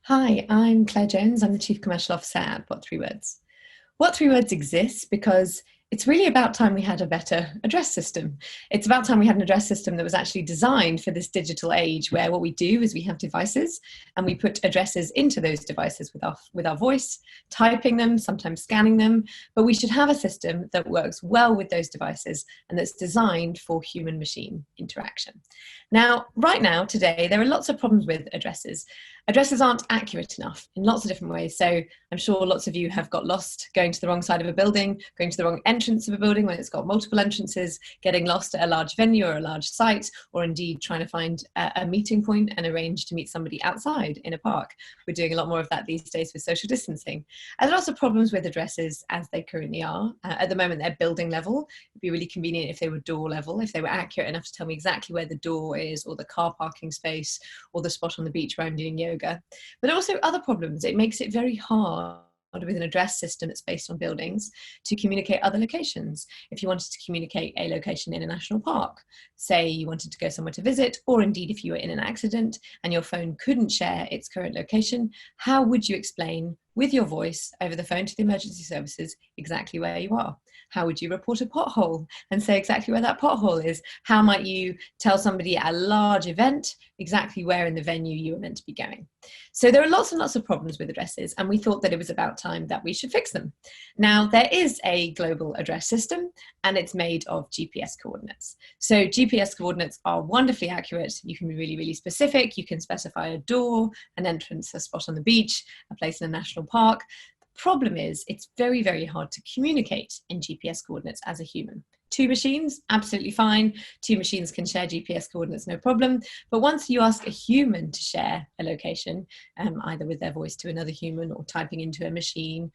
Hi, I'm Claire Jones. I'm the Chief Commercial Officer at what3words. What3words exists because it's really about time we had a better address system. It's about time we had an address system that was actually designed for this digital age, where what we do is we have devices and we put addresses into those devices with our voice, typing them, sometimes scanning them, but we should have a system that works well with those devices and that's designed for human-machine interaction. Now, right now, today, there are lots of problems with addresses. Addresses aren't accurate enough in lots of different ways. So I'm sure lots of you have got lost going to the wrong side of a building, going to the wrong entrance of a building when it's got multiple entrances, getting lost at a large venue or a large site, or indeed trying to find a meeting point and arrange to meet somebody outside in a park. We're doing a lot more of that these days with social distancing. And there are lots of problems with addresses as they currently are. At the moment, they're building level. It'd be really convenient if they were door level, if they were accurate enough to tell me exactly where the door is, or the car parking space, or the spot on the beach where I'm doing yoga. But also other problems. It makes it very hard with an address system that's based on buildings to communicate other locations. If you wanted to communicate a location in a national park, say you wanted to go somewhere to visit, or indeed if you were in an accident and your phone couldn't share its current location, how would you explain with your voice over the phone to the emergency services exactly where you are? How would you report a pothole and say exactly where that pothole is? How might you tell somebody at a large event exactly where in the venue you were meant to be going? So there are lots and lots of problems with addresses, and we thought that it was about time that we should fix them. Now, there is a global address system, and it's made of GPS coordinates. So GPS coordinates are wonderfully accurate. You can be really, really specific. You can specify a door, an entrance, a spot on the beach, a place in a national park. The problem is it's very, very hard to communicate in GPS coordinates as a human. Two machines, absolutely fine. Two machines can share GPS coordinates, no problem. But once you ask a human to share a location, either with their voice to another human or typing into a machine,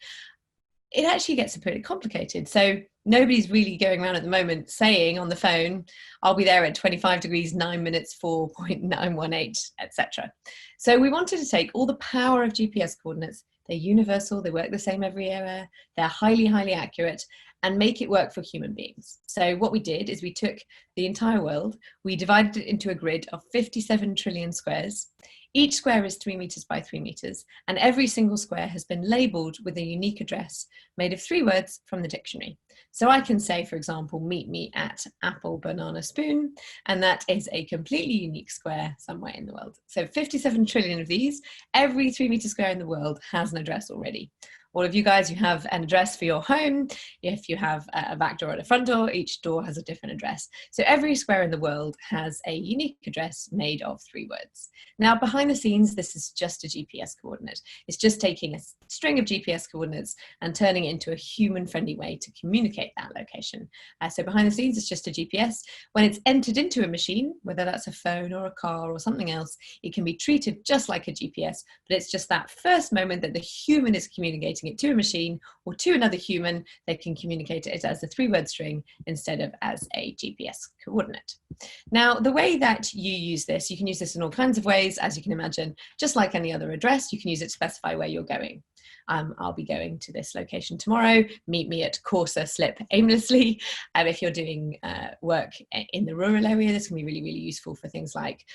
it actually gets pretty complicated. So nobody's really going around at the moment saying on the phone, I'll be there at 25 degrees, 9 minutes, 4.918, etc. So we wanted to take all the power of GPS coordinates. They're universal, they work the same every area, they're highly, highly accurate, and make it work for human beings. So what we did is we took the entire world, we divided it into a grid of 57 trillion squares. Each square is 3 meters by 3 meters, and every single square has been labeled with a unique address made of 3 words from the dictionary. So I can say, for example, meet me at apple, banana, spoon, and that is a completely unique square somewhere in the world. So 57 trillion of these, every 3 meter square in the world has an address already. All of you guys, you have an address for your home. If you have a back door and a front door, each door has a different address. So every square in the world has a unique address made of 3 words. Now, behind the scenes, this is just a GPS coordinate. It's just taking a string of GPS coordinates and turning it into a human-friendly way to communicate that location. So behind the scenes, it's just a GPS. When it's entered into a machine, whether that's a phone or a car or something else, it can be treated just like a GPS, but it's just that first moment that the human is communicating it to a machine or to another human, they can communicate it as a 3-word string instead of as a GPS coordinate. Now, the way that you use this, you can use this in all kinds of ways, as you can imagine. Just like any other address, you can use it to specify where you're going. I'll be going to this location tomorrow, meet me at Corsa Slip aimlessly. If you're doing work in the rural area, this can be really, really useful for things like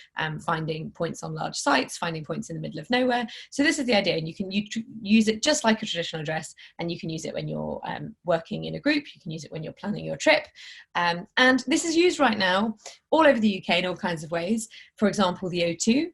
finding points on large sites, finding points in the middle of nowhere. So this is the idea, and you can use it just like a traditional address, and you can use it when you're working in a group, you can use it when you're planning your trip. And this is used right now all over the UK in all kinds of ways. For example, the O2,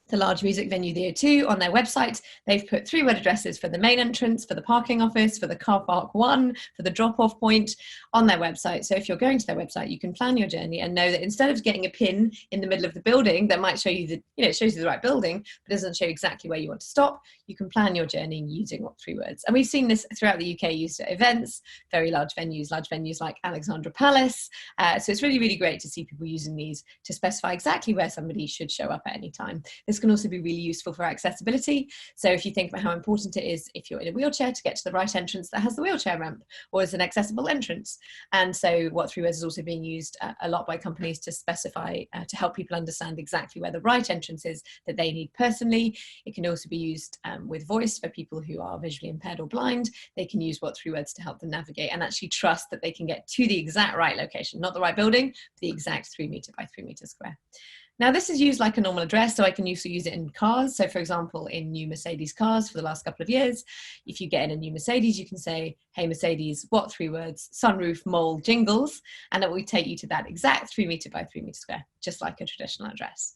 the large music venue, the O2, on their website, they've put 3-word addresses for the main entrance, for the parking office, for the car park 1, for the drop-off point on their website. So if you're going to their website, you can plan your journey and know that instead of getting a pin in the middle of the building that might show you it shows you the right building, but doesn't show exactly where you want to stop, you can plan your journey using what3words. And we've seen this throughout the UK used at events, very large venues like Alexandra Palace. So it's really, really great to see people using these to specify exactly where somebody should show up at any time. This can also be really useful for accessibility. So if you think about how important it is if you're in a wheelchair to get to the right entrance that has the wheelchair ramp or is an accessible entrance. And so what3words is also being used a lot by companies to specify, to help people understand exactly where the right entrance is that they need personally. It can also be used with voice for people who are visually impaired or blind. They can use what3words to help them navigate and actually trust that they can get to the exact right location, not the right building, but the exact 3 meter by 3 meter square. Now this is used like a normal address, so I can also use it in cars. So for example, in new Mercedes cars for the last couple of years, if you get in a new Mercedes, you can say, hey Mercedes, what 3 words, sunroof, mole, jingles, and it will take you to that exact 3 meter by 3 meter square, just like a traditional address.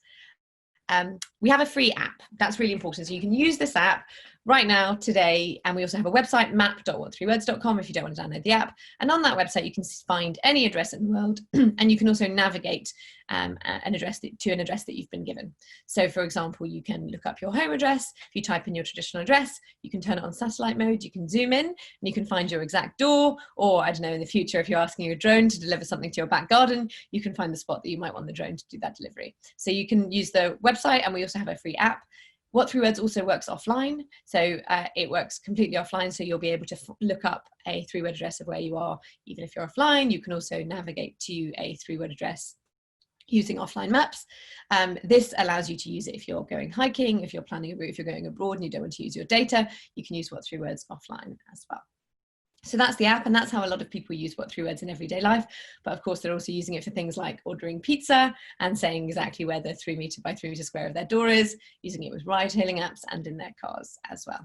We have a free app. That's really important. So you can use this app right now, today, and we also have a website, map.what3words.com, if you don't want to download the app. And on that website, you can find any address in the world, and you can also navigate an address to an address that you've been given. So for example, you can look up your home address. If you type in your traditional address, you can turn it on satellite mode, you can zoom in, and you can find your exact door, or I don't know, in the future, if you're asking your drone to deliver something to your back garden, you can find the spot that you might want the drone to do that delivery. So you can use the website, and we also have a free app. What3words also works offline, so it works completely offline, so you'll be able to look up a 3-word address of where you are, even if you're offline. You can also navigate to a 3-word address using offline maps. This allows you to use it if you're going hiking, if you're planning a route, if you're going abroad and you don't want to use your data, you can use what3words offline as well. So that's the app, and that's how a lot of people use what3words in everyday life. But of course, they're also using it for things like ordering pizza and saying exactly where the 3 meter by 3 meter square of their door is, using it with ride-hailing apps and in their cars as well.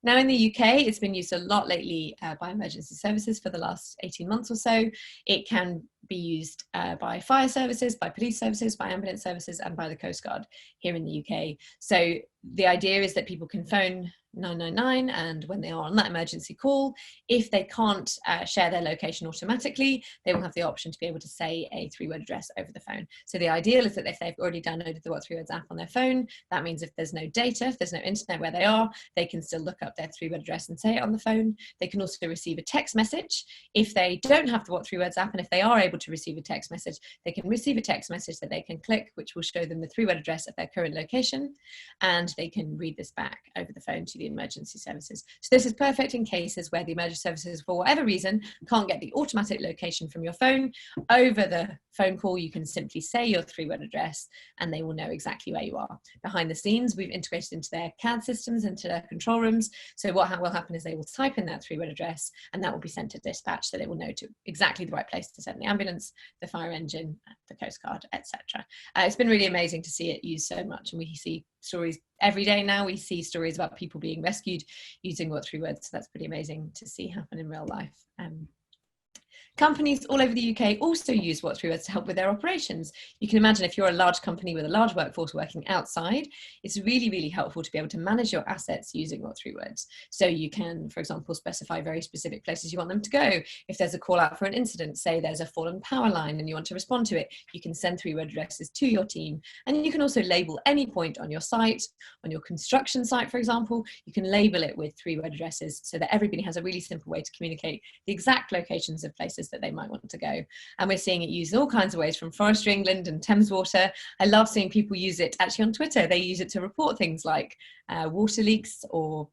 Now in the UK, it's been used a lot lately by emergency services for the last 18 months or so. It can be used by fire services, by police services, by ambulance services, and by the Coast Guard here in the UK. So the idea is that people can phone 999, and when they are on that emergency call, if they can't share their location automatically, they will have the option to be able to say a 3-word address over the phone. So the ideal is that if they've already downloaded the what3words app on their phone, that means if there's no data, if there's no internet where they are, they can still look up their 3-word address and say it on the phone. They can also receive a text message. If they don't have the what3words app, and if they are able to receive a text message, they can receive a text message that they can click, which will show them the 3-word address of their current location, and they can read this back over the phone to the emergency services. So this is perfect in cases where the emergency services, for whatever reason, can't get the automatic location from your phone. Over the phone call, you can simply say your 3-word address and they will know exactly where you are. Behind the scenes, we've integrated into their CAD systems, into their control rooms. So what will happen is they will type in that 3-word address, and that will be sent to dispatch, so they will know to exactly the right place to send the ambulance, the fire engine, the Coast Guard, etc. It's been really amazing to see it used so much, and we see stories every day now. We see stories about people being rescued using what3words, so that's pretty amazing to see happen in real life. Companies all over the UK also use what3words to help with their operations. You can imagine if you're a large company with a large workforce working outside, it's really, really helpful to be able to manage your assets using what3words. So you can, for example, specify very specific places you want them to go. If there's a call out for an incident, say there's a fallen power line and you want to respond to it, you can send 3-word addresses to your team. And you can also label any point on your site, on your construction site, for example, you can label it with 3-word addresses so that everybody has a really simple way to communicate the exact locations of places that they might want to go. And we're seeing it used in all kinds of ways, from Forestry England and Thames Water. I love seeing people use it actually on Twitter. They use it to report things like water leaks or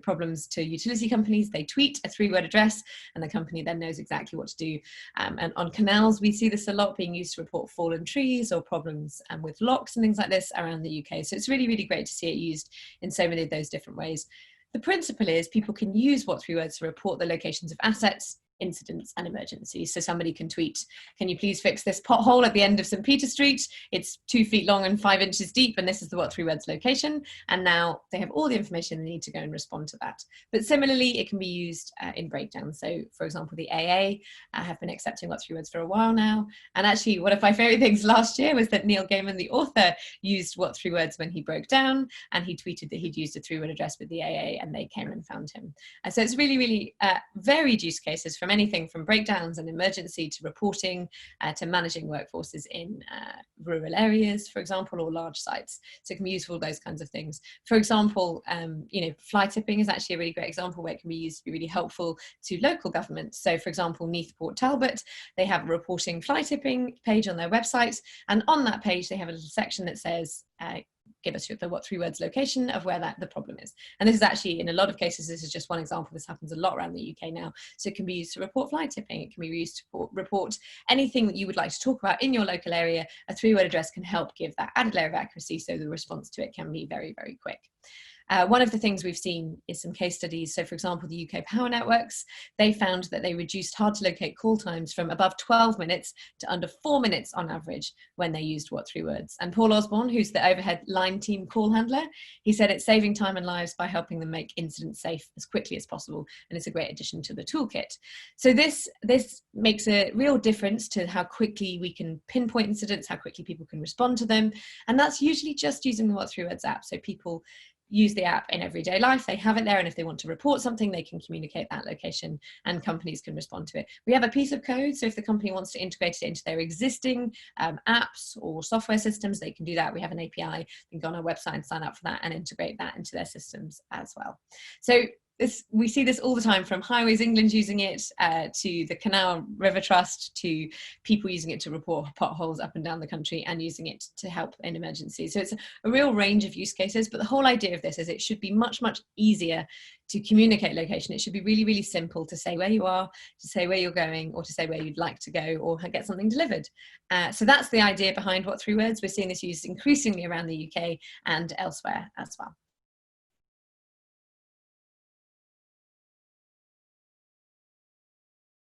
problems to utility companies. They tweet a 3-word address and the company then knows exactly what to do. And on canals, we see this a lot being used to report fallen trees or problems with locks and things like this around the UK. So it's really, really great to see it used in so many of those different ways. The principle is people can use what3words to report the locations of assets, incidents and emergencies. So somebody can tweet, can you please fix this pothole at the end of St. Peter Street? It's 2 feet long and 5 inches deep, and this is the what3words location. And now they have all the information they need to go and respond to that. But similarly, it can be used in breakdowns. So for example, the AA have been accepting what3words for a while now. And actually, one of my favorite things last year was that Neil Gaiman, the author, used what3words when he broke down, and he tweeted that he'd used a 3-word address with the AA and they came and found him. So it's really, really varied use cases from anything from breakdowns and emergency to reporting to managing workforces in rural areas, for example, or large sites. So it can be used for all those kinds of things. For example, fly tipping is actually a really great example where it can be used to be really helpful to local governments. So for example, Neath Port Talbot, they have a reporting fly tipping page on their website. And on that page, they have a little section that says, give us the what3words location of where the problem is. And this is actually, in a lot of cases, this is just one example. This happens a lot around the UK now. So it can be used to report fly tipping. It can be used to report anything that you would like to talk about in your local area. A 3-word address can help give that added layer of accuracy so the response to it can be very, very quick. One of the things we've seen is some case studies. So for example, the UK Power Networks, they found that they reduced hard to locate call times from above 12 minutes to under 4 minutes on average when they used what3words. And Paul Osborne, who's the overhead line team call handler, he said it's saving time and lives by helping them make incidents safe as quickly as possible. And it's a great addition to the toolkit. So this makes a real difference to how quickly we can pinpoint incidents, how quickly people can respond to them. And that's usually just using the what3words app. So people use the app in everyday life, they have it there, and if they want to report something, they can communicate that location and companies can respond to it. We have a piece of code, so if the company wants to integrate it into their existing apps or software systems, they can do that. We have an API, they can go on our website and sign up for that and integrate that into their systems as well. So we see this all the time, from Highways England using it to the Canal River Trust, to people using it to report potholes up and down the country and using it to help in emergencies. So it's a real range of use cases, but the whole idea of this is it should be much, much easier to communicate location. It should be really, really simple to say where you are, to say where you're going, or to say where you'd like to go or get something delivered. So that's the idea behind what3words. We're seeing this used increasingly around the UK and elsewhere as well.